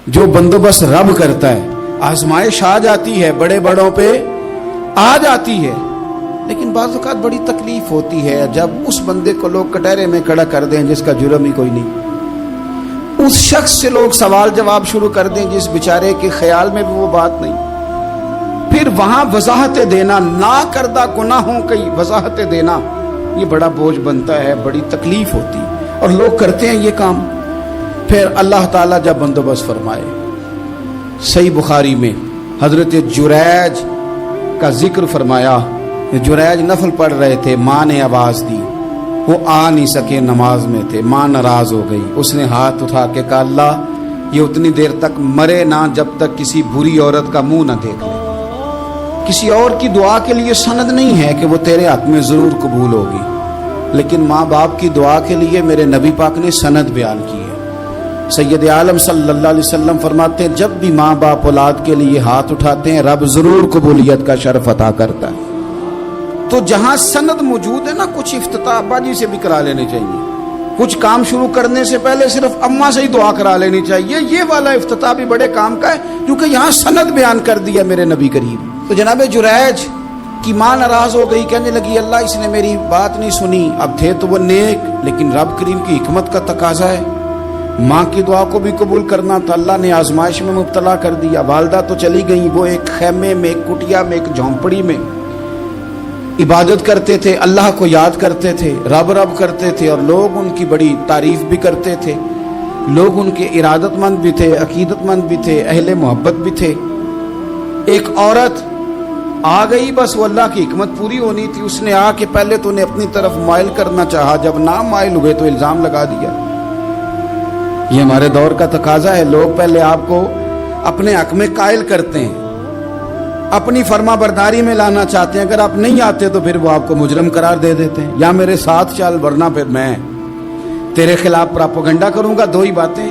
जो बंदोबस्त रब करता है। आजमाइश आ जाती है, बड़े बड़ों पे आ जाती है, लेकिन बाज़ औक़ात बड़ी तकलीफ होती है जब उस बंदे को लोग कटहरे में खड़ा कर दें जिसका जुर्म ही कोई नहीं, उस शख्स से लोग सवाल जवाब शुरू कर दें जिस बेचारे के ख्याल में भी वो बात नहीं, फिर वहां वजाहतें देना, ना करदा गुनाहों की वजाहतें देना, ये बड़ा बोझ बनता है, बड़ी तकलीफ होती है और लोग करते हैं ये काम। फिर अल्लाह ताला जब बंदोबस्त फरमाए, सही बुखारी में हजरत जुरैज का जिक्र फरमाया, जुरैज नफल पढ़ रहे थे, माँ ने आवाज दी, वो आ नहीं सके, नमाज में थे, माँ नाराज हो गई, उसने हाथ उठा के कहा अल्लाह ये उतनी देर तक मरे ना जब तक किसी बुरी औरत का मुंह ना देख ले। किसी और की दुआ के लिए सनद नहीं है कि वो तेरे हक में जरूर कबूल होगी, लेकिन माँ बाप की दुआ के लिए मेरे नबी पाक ने सनद बयान की है। सैयद आलम सल्लल्लाहु अलैहि वसल्लम फरमाते हैं जब भी माँ बाप औलाद के लिए हाथ उठाते हैं रब जरूर कबूलियत का शर्फ अता करता है। तो जहां सनद मौजूद है ना, कुछ इफ्तिताह अब्बा जी से भी करा लेने चाहिए, कुछ काम शुरू करने से पहले सिर्फ अम्मा से ही दुआ करा लेनी चाहिए। ये वाला इफ्तिताह भी बड़े काम का है क्योंकि यहाँ सनद बयान कर दिया मेरे नबी करीम। तो जनाब जुरैज की माँ नाराज हो गई, कहने लगी अल्लाह इसने मेरी बात नहीं सुनी। अब थे तो वो नेक, लेकिन रब करीम की हिकमत का तकाजा है, माँ की दुआ को भी कबूल करना था, अल्लाह ने आजमाइश में मुब्तला कर दिया। वालदा तो चली गई, वो एक खेमे में, एक कुटिया में, एक झोंपड़ी में इबादत करते थे, अल्लाह को याद करते थे, रब रब करते थे और लोग उनकी बड़ी तारीफ भी करते थे, लोग उनके इरादतमंद भी थे, अकीदतमंद भी थे, अहले मोहब्बत भी थे। एक औरत आ गई, बस वो अल्लाह की हिकमत पूरी होनी थी, उसने आके पहले तो उन्हें अपनी तरफ माइल करना चाहा, जब ना माइल हुए तो इल्जाम लगा दिया। ये हमारे दौर का तकाजा है, लोग पहले आपको अपने हक में कायल करते हैं, अपनी फर्मा बरदारी में लाना चाहते हैं, अगर आप नहीं आते तो फिर वो आपको मुजरम करार दे देते हैं, या मेरे साथ चल वरना फिर मैं तेरे खिलाफ प्रोपेगेंडा करूंगा। दो ही बातें,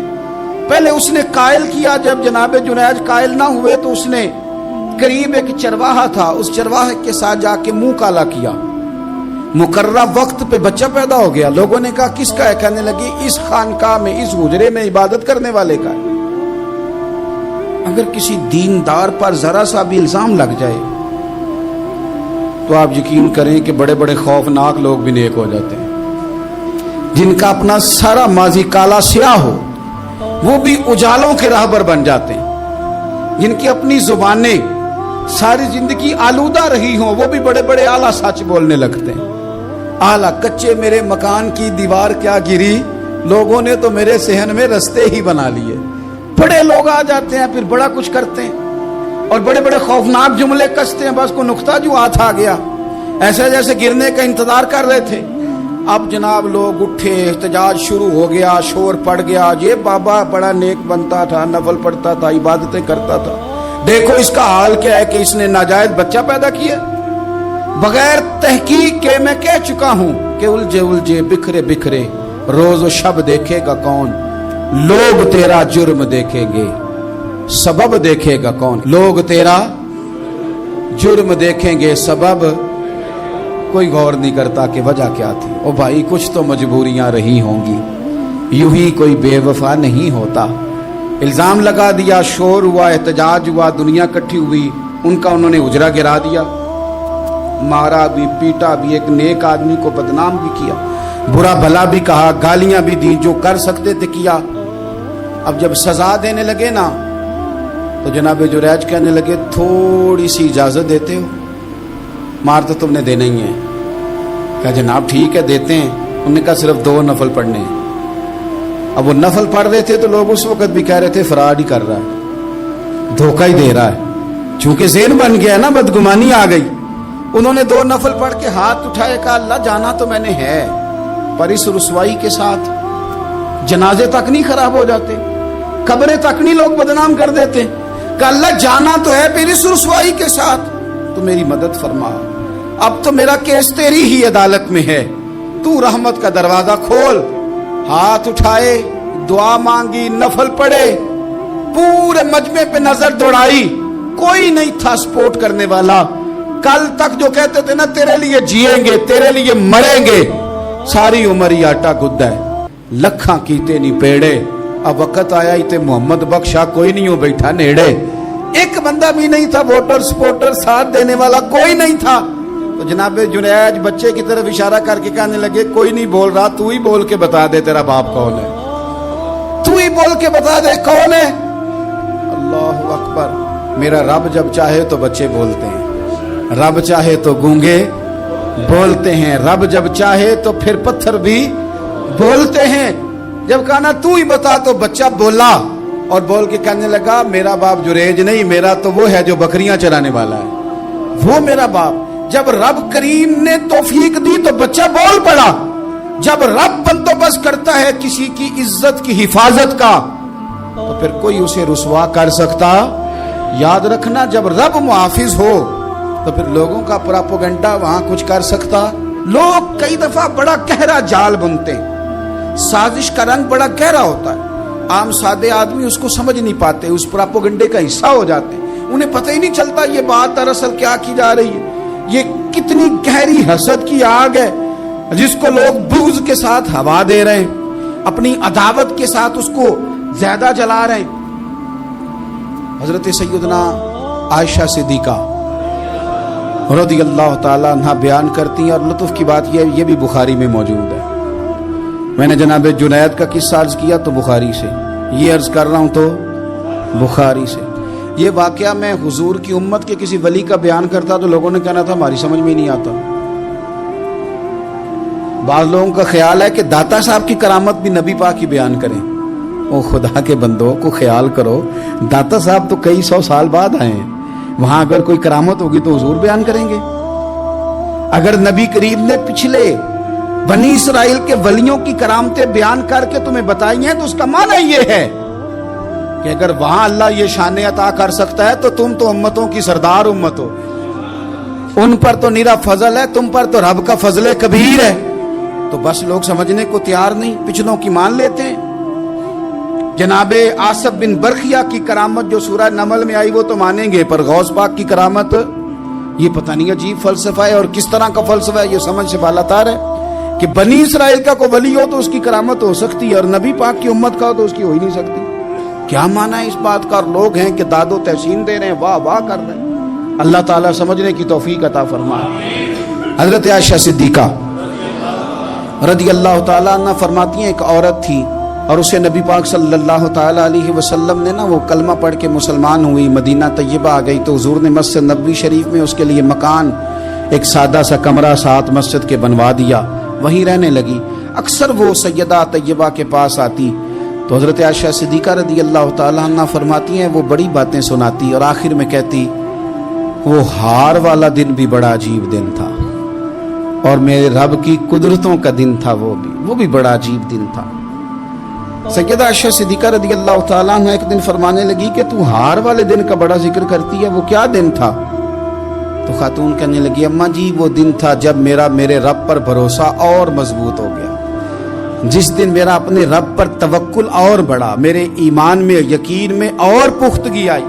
पहले उसने कायल किया, जब जनाब जुरैज कायल ना हुए तो उसने करीब एक चरवाहा था, उस चरवाहे के साथ जाके मुंह काला किया, मुकर्रर वक्त पे बच्चा पैदा हो गया। लोगों ने कहा किसका है, कहने लगी इस खानकाह में, इस हुजरे में इबादत करने वाले का है। अगर किसी दीनदार पर जरा सा भी इल्जाम लग जाए तो आप यकीन करें कि बड़े बड़े खौफनाक लोग भी नेक हो जाते हैं। जिनका अपना सारा माजी काला स्याह हो वो भी उजालों के राहबर बन जाते हैं। जिनकी अपनी जुबानें सारी जिंदगी आलूदा रही हों वो भी बड़े बड़े आला सच बोलने लगते हैं। आला कच्चे मेरे मकान की दीवार क्या गिरी, लोगों ने तो मेरे सेहन में रस्ते ही बना लिए। बड़े लोग आ जाते हैं, फिर बड़ा कुछ करते हैं और बड़े बड़े खौफनाक जुमले कसते हैं, बस को नुक्ता जो हाथ आ गया, ऐसे जैसे गिरने का इंतजार कर रहे थे। अब जनाब लोग उठे, एहतजाज शुरू हो गया, शोर पड़ गया, ये बाबा बड़ा नेक बनता था, नफल पढ़ता था, इबादतें करता था, देखो इसका हाल क्या है कि इसने नाजायज बच्चा पैदा किया। बगैर तहकीक के मैं कह चुका हूं कि उलझे उलझे बिखरे बिखरे रोज शब देखेगा कौन, लोग तेरा जुर्म देखेंगे सबब देखेगा कौन। लोग तेरा जुर्म देखेंगे सबब, कोई गौर नहीं करता कि वजह क्या थी। ओ भाई कुछ तो मजबूरियां रही होंगी, यूं ही कोई बेवफा नहीं होता। इल्जाम लगा दिया, शोर हुआ, एहतजाज हुआ, दुनिया इकट्ठी हुई, उनका उन्होंने उजरा गिरा दिया, मारा भी, पीटा भी, एक नेक आदमी को बदनाम भी किया, बुरा भला भी कहा, गालियां भी दी, जो कर सकते थे किया। अब जब सजा देने लगे ना तो जनाब जुरैज कहने लगे थोड़ी सी इजाजत देते हो, मार तो तुमने देना ही है। कहा जनाब ठीक है देते हैं। उन्होंने कहा सिर्फ 2 नफल पढ़ने हैं। अब वो नफल पढ़ रहे थे तो लोग उस वक्त भी कह रहे थे फराड ही कर रहा है, धोखा ही दे रहा है, चूंकि ज़हन बन गया ना, बदगुमानी आ गई। उन्होंने 2 नफल पढ़ के हाथ उठाए, कहा अल्लाह जाना तो मैंने है, पर इस रुसवाई के साथ जनाजे तक नहीं खराब हो जाते, कब्रें तक नहीं लोग बदनाम कर देते। कहा अल्लाह जाना तो है, फिर इस रुसवाई के साथ तो मेरी मदद फरमा। अब तो मेरा केस तेरी ही अदालत में है, तू रहमत का दरवाजा खोल। हाथ उठाए, दुआ मांगी, नफल पढ़े, पूरे मजमे पे नजर दौड़ाई, कोई नहीं था सपोर्ट करने वाला। कल तक जो कहते थे ना तेरे लिए जिएंगे, तेरे लिए मरेंगे, सारी उम्र ही आटा गुद्दा है, लखा कीते नहीं पेड़े, अब वक्त आया इतने मोहम्मद बख्शा कोई नहीं हो बैठा नेड़े, एक बंदा भी नहीं था, वोटर सपोर्टर साथ देने वाला कोई नहीं था। तो जनाब जुनैद बच्चे की तरफ इशारा करके कहने लगे, कोई नहीं बोल रहा, तू ही बोल के बता दे तेरा बाप कौन है, तू ही बोल के बता दे कौन है। अल्लाहु अकबर। मेरा रब जब चाहे तो बच्चे बोलते हैं, रब चाहे तो गूंगे बोलते हैं, रब जब चाहे तो फिर पत्थर भी बोलते हैं। जब कहा ना तू ही बता तो बच्चा बोला और बोल के कहने लगा, मेरा बाप जुरेज नहीं, मेरा तो वो है जो बकरियां चराने वाला है, वो मेरा बाप। जब रब करीम ने तौफीक दी तो बच्चा बोल पड़ा। जब रब बंदोबस्त करता है किसी की इज्जत की हिफाजत का तो फिर कोई उसे रुसवा कर सकता। याद रखना, जब रब मुहाफिज हो तो फिर लोगों का प्रोपेगेंडा वहां कुछ कर सकता। लोग कई दफा बड़ा गहरा जाल बुनते हैं, साजिश का रंग बड़ा गहरा होता है, आम सादे आदमी उसको समझ नहीं पाते, उस प्रोपेगेंडे का हिस्सा हो जाते हैं, उन्हें पता ही नहीं चलता ये बात दरअसल क्या की जा रही है। ये कितनी गहरी हसद की आग है जिसको लोग बुग़्ज़ के साथ हवा दे रहे हैं, अपनी अदावत के साथ उसको ज्यादा जला रहे हैं। हजरत सैयदना आयशा सिद्दीका रज़ियल्लाहु ताला अन्हा बयान करती हैं, और लुत्फ की बात ये भी बुखारी में मौजूद है। मैंने जनाब जुनैद का किस्सा अर्ज किया तो बुखारी से, ये अर्ज कर रहा हूं तो बुखारी से। ये वाकया मैं हुजूर की उम्मत के किसी वली का बयान करता तो लोगों ने कहना था हमारी समझ में ही नहीं आता। बाज़ लोगों का ख्याल है कि दाता साहब की करामत भी नबी पाक की बयान करें। ओ खुदा के बंदों को ख्याल करो, दाता साहब तो कई सौ साल बाद आए हैं, वहां अगर कोई करामत होगी तो हुजूर बयान करेंगे। अगर नबी करीम ने पिछले बनी इसराइल के वलियों की करामतें बयान करके तुम्हें बताई हैं तो उसका माना ये है कि अगर वहां अल्लाह ये शान अता कर सकता है तो तुम तो उम्मतों की सरदार उम्मत हो, उन पर तो निरा फजल है, तुम पर तो रब का फजल कबीर है। तो बस लोग समझने को तैयार नहीं, पिछलों की मान लेते हैं। जनाबे आसफ बिन बरखिया की करामत जो सूरह नमल में आई वो तो मानेंगे, पर गौस पाक की करामत ये पता नहीं अजीब फलसफा है, और किस तरह का फलसफा है ये समझ से बालातार है कि बनी इसराइल का कोई वली हो तो उसकी करामत हो सकती है और नबी पाक की उम्मत का हो तो उसकी हो ही नहीं सकती। क्या माना है इस बात का? और लोग हैं कि दादो तहसीन दे रहे हैं, वाह वाह कर रहे हैं। अल्लाह ताला समझने की तौफीक अता फरमाए। हजरत आयशा सिद्दीका रज़ियल्लाहु ताला अन्हा फरमाती हैं, एक औरत थी और उसे नबी पाक सल्लल्लाहु ताला अलैहि वसल्लम ने ना वो कलमा पढ़ के मुसलमान हुई, मदीना तैयबा आ गई तो हुजूर ने मस्जिद नबवी शरीफ में उसके लिए मकान, एक सादा सा कमरा साथ मस्जिद के बनवा दिया, वहीं रहने लगी। अक्सर वो सैयदा तैयबा के पास आती तो हजरत आयशा सिद्दीका रज़ियल्लाहु ताला अन्हा फरमाती हैं वो बड़ी बातें सुनाती और आखिर में कहती वो हार वाला दिन भी बड़ा अजीब दिन था और मेरे रब की कुदरतों का दिन था, वो भी बड़ा अजीब दिन था। सैयदा आयशा सिद्दीका रज़ियल्लाहु ताला अन्हा एक दिन फरमाने लगी कि तू हार वाले दिन का बड़ा जिक्र करती है, वो क्या दिन था? तो खातून कहने लगी, अम्मा जी वो दिन था जब मेरे रब पर भरोसा और मजबूत हो गया, जिस दिन मेरा अपने रब पर तवक्कुल और बढ़ा, मेरे ईमान में यकीन में और पुख्तगी आई।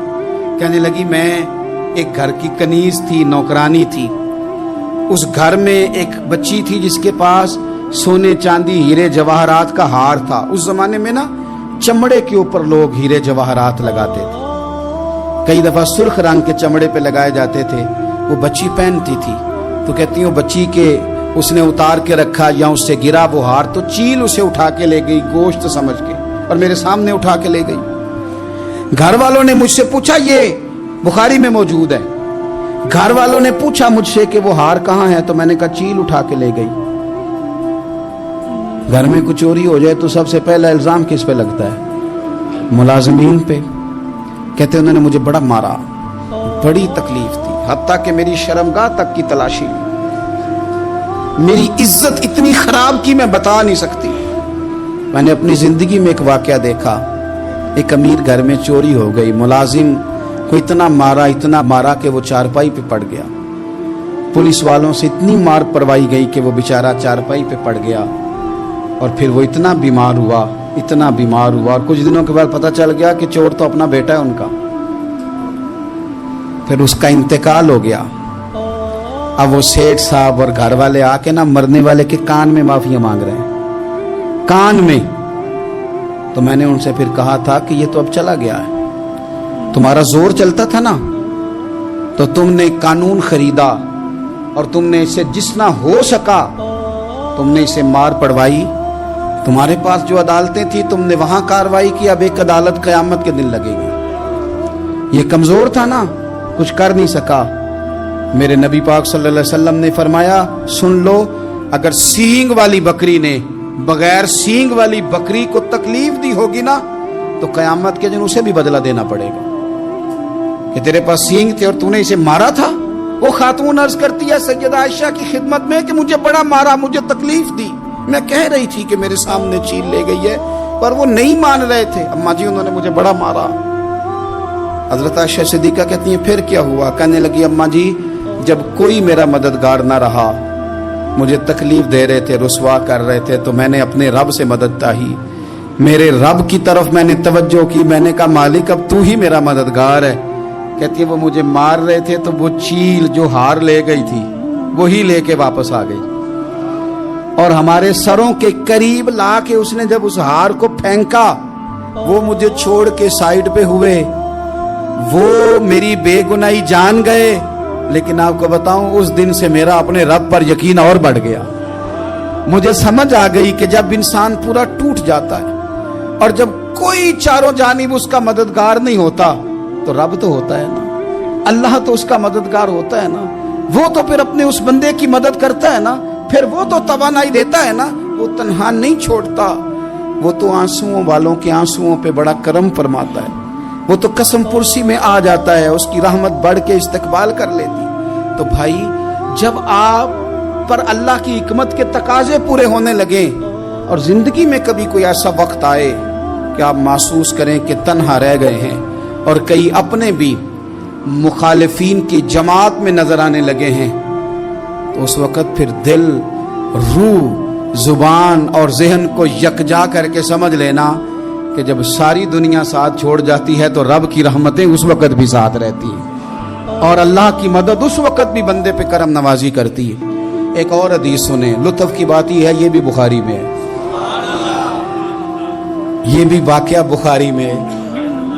कहने लगी मैं एक घर की कनीज थी, नौकरानी थी, उस घर में एक बच्ची थी जिसके पास सोने चांदी हीरे जवाहरात का हार था। उस जमाने में ना चमड़े के ऊपर लोग हीरे जवाहरात लगाते थे, कई दफा सुर्ख रंग के चमड़े पे लगाए जाते थे, वो बच्ची पहनती थी। तो कहती हूँ बच्ची के उसने उतार के रखा या उससे गिरा वो हार तो चील उसे उठा के ले गई गोश्त समझ के और मेरे सामने उठा के ले गई। घर वालों ने मुझसे पूछा, ये बुखारी में मौजूद है, घर वालों ने पूछा मुझसे कि वो हार कहाँ है, तो मैंने कहा चील उठा के ले गई। घर में कुछ चोरी हो जाए तो सबसे पहला इल्जाम किस पे लगता है? मुलाजिमीन पे। कहते उन्होंने मुझे बड़ा मारा, बड़ी तकलीफ थी, हत्ता कि मेरी शर्मगाह तक की तलाशी, मेरी इज्जत इतनी खराब की मैं बता नहीं सकती। मैंने अपनी जिंदगी में एक वाकया देखा, एक अमीर घर में चोरी हो गई, मुलाजिम को इतना मारा कि वो चारपाई पे पड़ गया। पुलिस वालों से इतनी मार परवाई गई कि वो बेचारा चारपाई पे पड़ गया और फिर वो इतना बीमार हुआ और कुछ दिनों के बाद पता चल गया कि चोर तो अपना बेटा है उनका। फिर उसका इंतकाल हो गया। अब वो सेठ साहब और घर वाले आके ना मरने वाले के कान में माफिया मांग रहे हैं, कान में تو میں نے ان سے پھر کہا تھا کہ یہ تو اب چلا گیا ہے، تمہارا زور چلتا تھا نا، تو تم نے قانون خریدا اور تم نے اسے جتنا ہو سکا تم نے اسے مار پڑوائی، تمہارے پاس جو عدالتیں تھی تم نے وہاں کاروائی کی، اب ایک عدالت قیامت کے دن لگے گی۔ یہ کمزور تھا نا، کچھ کر نہیں سکا۔ میرے نبی پاک صلی اللہ علیہ وسلم نے فرمایا سن لو، اگر سینگ والی بکری نے بغیر سینگ والی بکری کو تکلیف دی ہوگی نا تو قیامت کے دن اسے بھی بدلہ دینا پڑے گا کہ تیرے پاس سینگ تھے اور تو نے اسے مارا تھا۔ وہ خاتون عرض کرتی ہے سیدہ عائشہ کی خدمت میں کہ مجھے بڑا مارا، مجھے تکلیف دی، میں کہہ رہی تھی کہ میرے سامنے چیل لے گئی ہے پر وہ نہیں مان رہے تھے، اماں جی انہوں نے مجھے بڑا مارا۔ حضرت عائشہ صدیقہ کہتی ہیں پھر کیا ہوا؟ کہنے لگی اماں جی جب کوئی میرا مددگار نہ رہا، مجھے تکلیف دے رہے تھے، رسوا کر رہے تھے، تو میں نے اپنے رب سے مدد چاہی، میرے رب کی طرف میں نے توجہ کی، میں نے کہا مالک اب تو ہی میرا مددگار ہے۔ کہتی ہے وہ مجھے مار رہے تھے تو وہ چیل جو ہار لے گئی تھی وہی لے کے واپس آ گئی، اور ہمارے سروں کے قریب لا کے اس نے جب اس ہار کو پھینکا وہ مجھے چھوڑ کے سائیڈ پہ ہوئے، وہ میری بے گناہی جان گئے، لیکن آپ کو بتاؤں اس دن سے میرا اپنے رب پر یقین اور بڑھ گیا۔ مجھے سمجھ آ گئی کہ جب انسان پورا ٹوٹ جاتا ہے اور جب کوئی چاروں جانب اس کا مددگار نہیں ہوتا تو رب تو ہوتا ہے نا، اللہ تو اس کا مددگار ہوتا ہے نا، وہ تو پھر اپنے اس بندے کی مدد کرتا ہے نا، پھر وہ تو توانائی دیتا ہے نا، وہ تنہا نہیں چھوڑتا، وہ تو آنسوؤں والوں کے آنسوؤں پہ بڑا کرم فرماتا ہے، وہ تو قسم پرسی میں آ جاتا ہے، اس کی رحمت بڑھ کے استقبال کر لیتی۔ تو بھائی جب آپ پر اللہ کی حکمت کے تقاضے پورے ہونے لگیں اور زندگی میں کبھی کوئی ایسا وقت آئے کہ آپ محسوس کریں کہ تنہا رہ گئے ہیں اور کئی اپنے بھی مخالفین کی جماعت میں نظر آنے لگے ہیں، تو اس وقت پھر دل، روح، زبان اور ذہن کو یکجا کر کے سمجھ لینا کہ جب ساری دنیا ساتھ چھوڑ جاتی ہے تو رب کی رحمتیں اس وقت بھی ساتھ رہتی ہیں اور اللہ کی مدد اس وقت بھی بندے پہ کرم نوازی کرتی ہے۔ ایک اور حدیث سنیں، لطف کی بات یہ ہے یہ بھی بخاری میں ہے، یہ بھی واقعہ بخاری میں ہے۔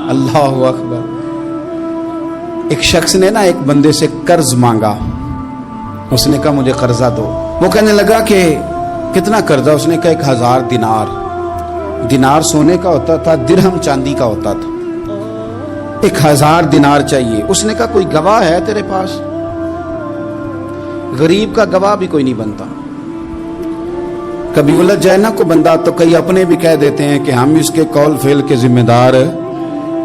اللہ اکبر۔ ایک شخص نے نا ایک بندے سے قرض مانگا، اس نے کہا مجھے قرضہ دو، وہ کہنے لگا کہ کتنا قرضہ؟ اس نے کہا 1000 دینار۔ دینار سونے کا ہوتا تھا، درہم چاندی کا ہوتا تھا، 1000 دینار چاہیے۔ اس نے کہا کوئی گواہ ہے تیرے پاس؟ غریب کا گواہ بھی کوئی نہیں بنتا، کبھی الجھ جائے نا کو بندہ تو کئی اپنے بھی کہہ دیتے ہیں کہ ہم اس کے قول فعل کے ذمہ دار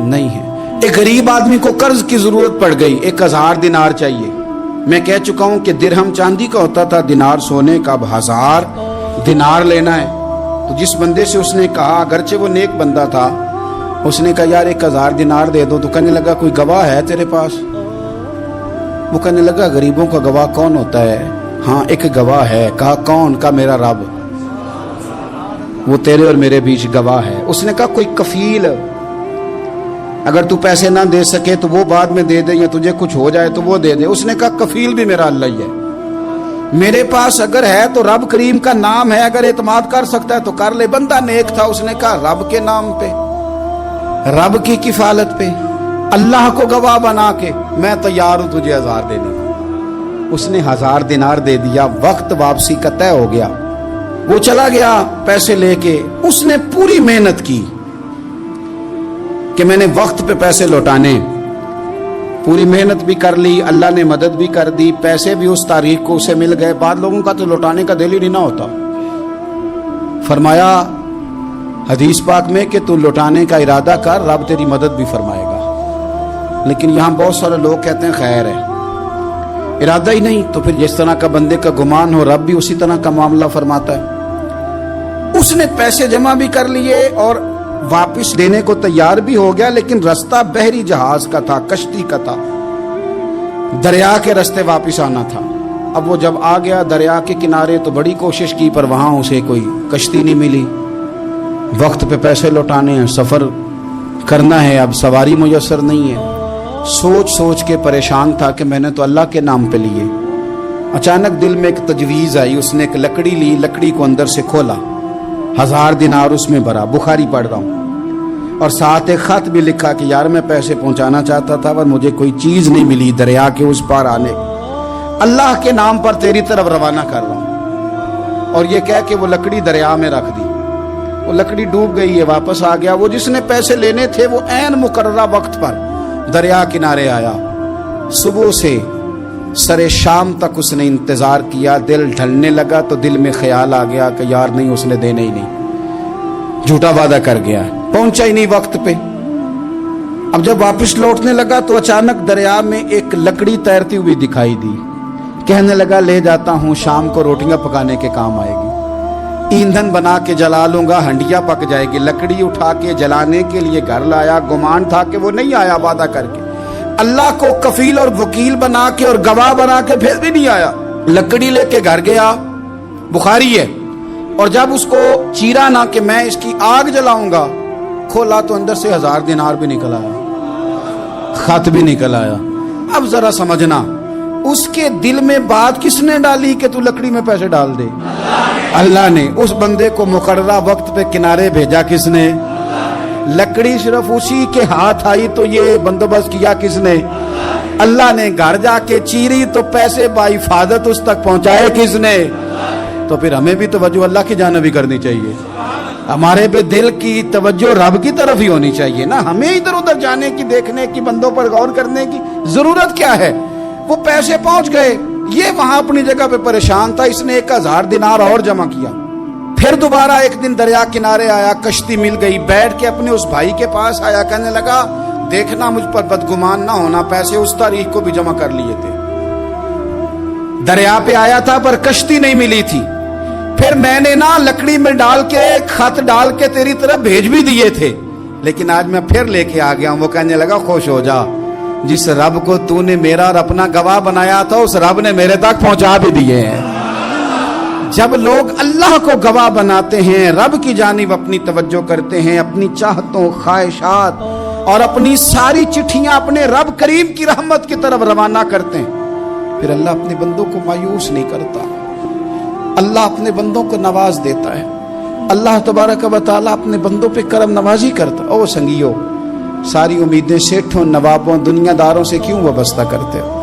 نہیں ہیں۔ ایک غریب آدمی کو قرض کی ضرورت پڑ گئی، 1000 دینار چاہیے۔ میں کہہ چکا ہوں کہ درہم چاندی کا ہوتا تھا، دینار سونے کا، اب 1000 دینار لینا ہے۔ تو جس بندے سے اس نے کہا، اگرچہ وہ نیک بندہ تھا، اس نے کہا یار 1000 دینار دے دو، تو کہنے لگا کوئی گواہ ہے تیرے پاس؟ وہ کہنے لگا غریبوں کا گواہ کون ہوتا ہے؟ ہاں ایک گواہ ہے۔ کہا کون؟ کہا میرا رب، وہ تیرے اور میرے بیچ گواہ ہے۔ اس نے کہا کوئی کفیل، اگر تو پیسے نہ دے سکے تو وہ بعد میں دے دے، یا تجھے کچھ ہو جائے تو وہ دے دے۔ اس نے کہا کفیل بھی میرا اللہ ہی ہے، میرے پاس اگر ہے تو رب کریم کا نام ہے، اگر اعتماد کر سکتا ہے تو کر لے۔ بندہ نیک تھا، اس نے کہا رب کے نام پہ، رب کی کفالت پہ، اللہ کو گواہ بنا کے میں تیار ہوں تجھے 1000 دینے کو۔ اس نے 1000 دینار دے دیا، وقت واپسی کا طے ہو گیا، وہ چلا گیا پیسے لے کے۔ اس نے پوری محنت کی کہ میں نے وقت پہ پیسے لوٹانے، پوری محنت بھی کر لی، اللہ نے مدد بھی کر دی، پیسے بھی اس تاریخ کو اسے مل گئے۔ بعد لوگوں کا تو لوٹانے کا دل ہی نہیں نہ ہوتا۔ فرمایا حدیث پاک میں کہ تو لوٹانے کا ارادہ کر، رب تیری مدد بھی فرمائے گا۔ لیکن یہاں بہت سارے لوگ کہتے ہیں خیر ہے، ارادہ ہی نہیں، تو پھر جس طرح کا بندے کا گمان ہو رب بھی اسی طرح کا معاملہ فرماتا ہے۔ اس نے پیسے جمع بھی کر لیے اور واپس دینے کو تیار بھی ہو گیا، لیکن رستہ بحری جہاز کا تھا، کشتی کا تھا، دریا کے رستے واپس آنا تھا۔ اب وہ جب آ گیا دریا کے کنارے تو بڑی کوشش کی، پر وہاں اسے کوئی کشتی نہیں ملی۔ وقت پہ پیسے لوٹانے ہیں، سفر کرنا ہے، اب سواری میسر نہیں ہے۔ سوچ سوچ کے پریشان تھا کہ میں نے تو اللہ کے نام پہ لیے۔ اچانک دل میں ایک تجویز آئی، اس نے ایک لکڑی لی، لکڑی کو اندر سے کھولا، 1000 دینار اس میں بھرا۔ بخاری پڑھ رہا ہوں۔ اور ساتھ ایک خط بھی لکھا کہ یار میں پیسے پہنچانا چاہتا تھا پر مجھے کوئی چیز نہیں ملی دریا کے اس پار آنے، اللہ کے نام پر تیری طرف روانہ کر رہا ہوں، اور یہ کہہ کہ وہ لکڑی دریا میں رکھ دی، وہ لکڑی ڈوب گئی ہے، واپس آ گیا۔ وہ جس نے پیسے لینے تھے وہ عین مقررہ وقت پر دریا کنارے آیا، صبح سے سرے شام تک اس نے انتظار کیا، دل ڈھلنے لگا تو دل میں خیال آ گیا کہ یار نہیں، اس نے دینے ہی نہیں، جھوٹا وعدہ کر گیا، پہنچا ہی نہیں وقت پہ۔ اب جب واپس لوٹنے لگا تو اچانک دریا میں ایک لکڑی تیرتی ہوئی دکھائی دی، کہنے لگا لے جاتا ہوں، شام کو روٹیاں پکانے کے کام آئے گی، ایندھن بنا کے جلا لوں گا، ہنڈیا پک جائے گی۔ لکڑی اٹھا کے جلانے کے لیے گھر لایا، گمان تھا کہ وہ نہیں آیا وعدہ کر کے، اللہ کو کفیل اور وکیل بنا کے اور گواہ بنا کے پھر بھی نہیں آیا۔ لکڑی لے کے گھر گیا، بخاری ہے، اور جب اس کو چیرا نہ کہ میں اس کی آگ جلاؤں گا، کھولا تو اندر سے 1000 دینار بھی نکل آیا، خط بھی نکل آیا۔ اب ذرا سمجھنا، اس کے دل میں بات کس نے ڈالی کہ تو لکڑی میں پیسے ڈال دے؟ اللہ نے۔ اس بندے کو مقررہ وقت پہ کنارے بھیجا کس نے؟ لکڑی صرف اسی کے ہاتھ آئی تو یہ بندوبست کیا کس نے؟ اللہ نے۔ گھر جا کے چیری تو پیسے بحفاظت اس تک پہنچائے کس نے؟ تو پھر ہمیں بھی توجہ اللہ کی جانب ہی کرنی چاہیے، ہمارے پہ دل کی توجہ رب کی طرف ہی ہونی چاہیے نا، ہمیں ادھر ادھر جانے کی، دیکھنے کی، بندوں پر غور کرنے کی ضرورت کیا ہے؟ وہ پیسے پہنچ گئے، یہ وہاں اپنی جگہ پہ پریشان تھا، اس نے 1000 دینار اور جمع کیا۔ پھر دوبارہ ایک دن دریا کنارے آیا، کشتی مل گئی، بیٹھ کے اپنے اس بھائی کے پاس آیا، کہنے لگا دیکھنا مجھ پر بدگمان نہ ہونا، پیسے اس تاریخ کو بھی جمع کر لیے تھے، دریا پہ آیا تھا پر کشتی نہیں ملی تھی، پھر میں نے نا لکڑی میں ڈال کے خط ڈال کے تیری طرف بھیج بھی دیے تھے، لیکن آج میں پھر لے کے آ گیا ہوں۔ وہ کہنے لگا خوش ہو جا، جس رب کو تو نے میرا اور اپنا گواہ بنایا تھا اس رب نے میرے تک پہنچا بھی دیے ہیں۔ جب لوگ اللہ کو گواہ بناتے ہیں، رب کی جانب اپنی توجہ کرتے ہیں، اپنی چاہتوں، خواہشات اور اپنی ساری چٹھیاں اپنے رب کریم کی رحمت کی طرف روانہ کرتے ہیں، پھر اللہ اپنے بندوں کو مایوس نہیں کرتا، اللہ اپنے بندوں کو نواز دیتا ہے، اللہ تبارک و تعالیٰ اپنے بندوں پہ کرم نوازی کرتا۔ او سنگیو، ساری امیدیں سیٹھوں، نوابوں، دنیا داروں سے کیوں وابستہ کرتے ہو؟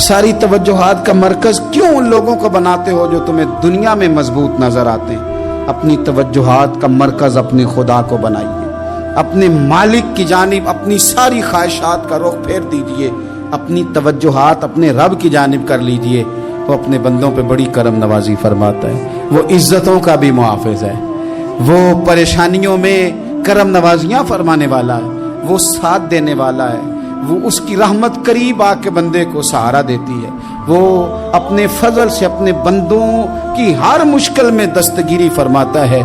ساری توجہات کا مرکز کیوں ان لوگوں کو بناتے ہو جو تمہیں دنیا میں مضبوط نظر آتے ہیں؟ اپنی توجہات کا مرکز اپنے خدا کو بنائیے، اپنے مالک کی جانب اپنی ساری خواہشات کا رخ پھیر دیجئے، اپنی توجہات اپنے رب کی جانب کر لیجئے، وہ اپنے بندوں پہ بڑی کرم نوازی فرماتا ہے، وہ عزتوں کا بھی محافظ ہے، وہ پریشانیوں میں کرم نوازیاں فرمانے والا ہے، وہ ساتھ دینے والا ہے، وہ اس کی رحمت قریب آ کے بندے کو سہارا دیتی ہے، وہ اپنے فضل سے اپنے بندوں کی ہر مشکل میں دستگیری فرماتا ہے۔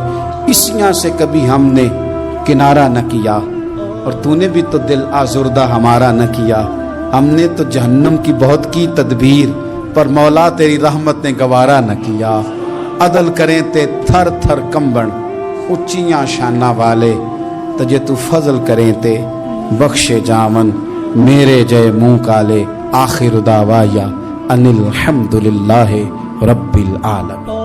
اسیاں سے کبھی ہم نے کنارہ نہ کیا، اور تو نے بھی تو دل آزردہ ہمارا نہ کیا، ہم نے تو جہنم کی بہت کی تدبیر، پر مولا تیری رحمت نے گوارا نہ کیا۔ عدل کریں تے تھر تھر کمبن، اچیاں شانہ والے، تجھے تو فضل کریں تے بخشے جامن، میرے جے منہ کالے، آخر دعوایا ان الحمدللہ رب العالمین۔